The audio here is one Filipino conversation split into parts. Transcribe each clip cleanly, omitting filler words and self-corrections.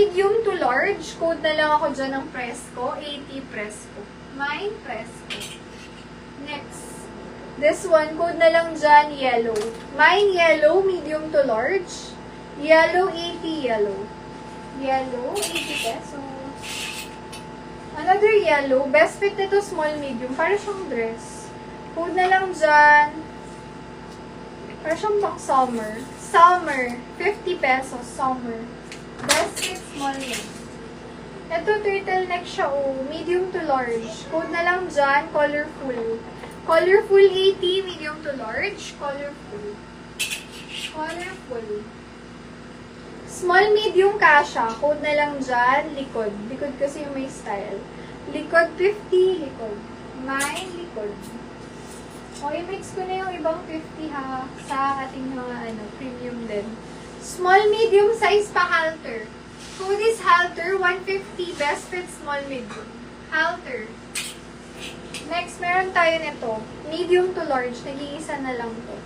medium to large, code na lang ako dyan ng Presco, 80 Presco. Mine, Presco. Next. This one, code na lang dyan, yellow. Mine, yellow, medium to large. Yellow, 80 yellow. Yellow, 80 pesos. Another yellow, best fit nito, small, medium. Para siyang dress. Code na lang dyan. Para siyang pang summer. Summer, 50 pesos, summer. Best fit, small yan. Ito, turtleneck siya, oh. Medium to large. Code na lang dyan, colorful. Colorful 80, medium to large. Colorful. Colorful. Small, medium, kasha. Code na lang dyan, likod. Likod kasi yung may style. Likod 50, likod. Mine, likod. Okay, mix ko na yung ibang 50 ha. Sa ating mga premium din. Small, medium size pa halter. Code is halter, 150. Best fit, small, medium. Halter. Next, meron tayo nito. Medium to large. Nag-iisa na lang to.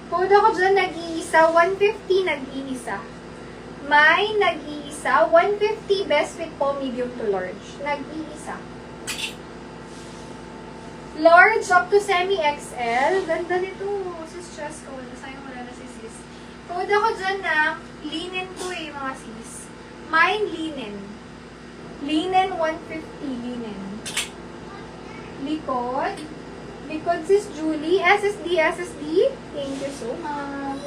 Code ako dyan, nag-iisa. 150, nag-iisa. Mine, nag-iisa. 150, best fit po, medium to large. Nag-iisa. Large up to semi-XL. Ganda nito. Sis Chesko. Sayang wala na si sis. Code ako dyan na linen to eh, mga sis. Mine, linen. Linen, 150. Linen. Likod. Likod, sis Julie. SSD, SSD. Thank you so much.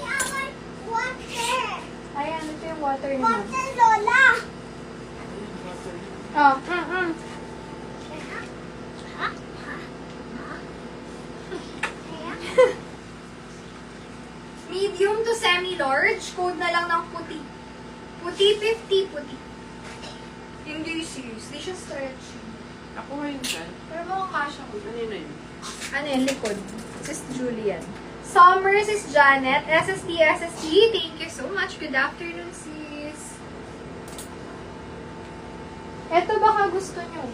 Water. Ayan, ito yung water naman. Water, Lola. Oh, Medium to semi-large. Code na lang ng puti. Puti, 50, puti. Hindi serious. Hindi siya stretchy. Ako ngayon dyan. Pero mukhang kasha ko. Ano yun na yun? Ano yun? Likod. Sis Julian. Summer, sis Janet. SSD, SSD. Thank you so much. Good afternoon, sis. Eto baka gusto nyo.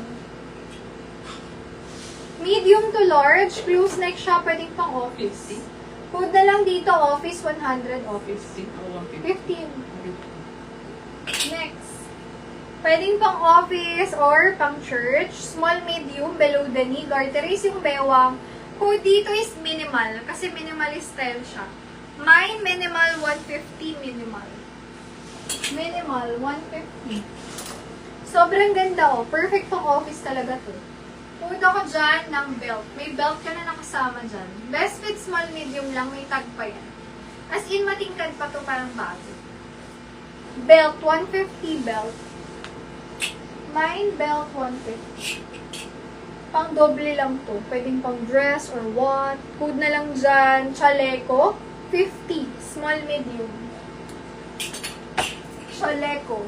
Medium to large. Close neck siya. Pwedeng pang office. 50? Code na lang dito. Office 100. Office 50 o 15. 150? Next. Pwedeng pang office or pang church. Small, medium, below the knee. Garteries yung bewang. Code dito is minimal. Kasi minimalist style siya. Mine, minimal, 150, minimal. Minimal, 150. Sobrang ganda, oh. Perfect pang office talaga to. Code ako dyan ng belt. May belt ka na nakasama dyan. Best fit, small, medium lang. May tag pa yan. As in, matingkad pa to, parang bago. Belt, 150 belt. Mine, belt, 150. Pang doble lang to. Pwedeng pang dress or what. Code na lang dyan. Chaleco, 50. Small, medium. Chaleco.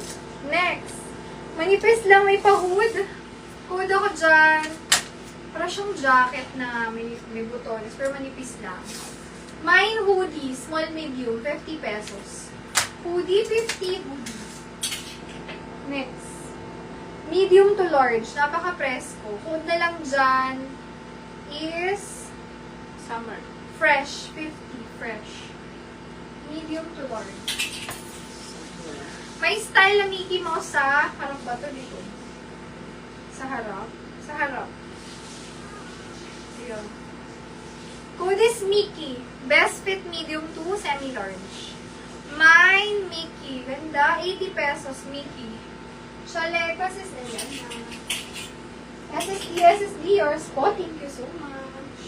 Next. Manipis lang, may pa-hood. Code ako dyan. Para siyang jacket na may butones. Pero manipis lang. Mine, hoodie. Small, medium. 50 pesos. Hoodie, 50. Hoodie. Next. Medium to large. Napaka-presko. Code na lang dyan is Summer. fresh. 50. Fresh. Medium to large. May style na Mickey Mouse sa harap ba ito dito? Sa harap? Sa harap. Ayan. Code is Mickey. Best fit medium to semi-large. Mine, Mickey. Ganda. 80 pesos, Mickey. Chalepas is ayan. SSD, SSD, or spot. Thank you so much.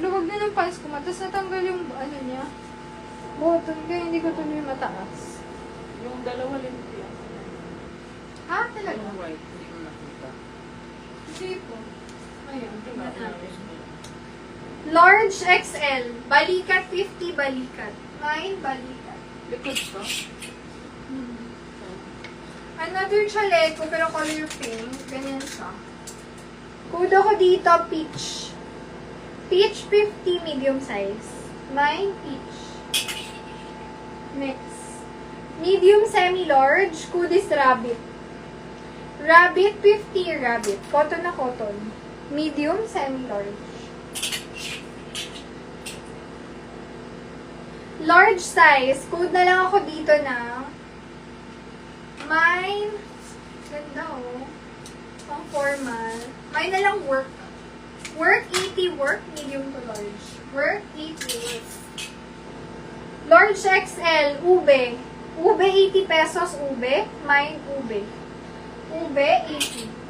Luwag na ng pants ko. Tapos natanggal yung ano niya. Button kaya hindi ko tuloy mataas. Yung dalawa limpia. Ha? Talaga? Yung white, hindi ko nakita. Hindi po. Ayan, tingnan natin. Large XL. Balikat 50, balikat. Mine, balikat. Likod ko. Another chaleco, pero color pink. Ganyan siya. Code ako dito, peach. Peach 50, medium size. Mine, peach. Next. Medium semi-large. Code is rabbit. Rabbit 50, rabbit. Cotton na cotton. Medium semi-large. Large size. Code na lang ako dito na Mine, ganda oh. Pang formal. Mine na lang work. Work, 80, work, medium to large. Work, 80, work. Large XL, ube. Ube, 80 pesos, ube. Mine, ube. Ube, 80.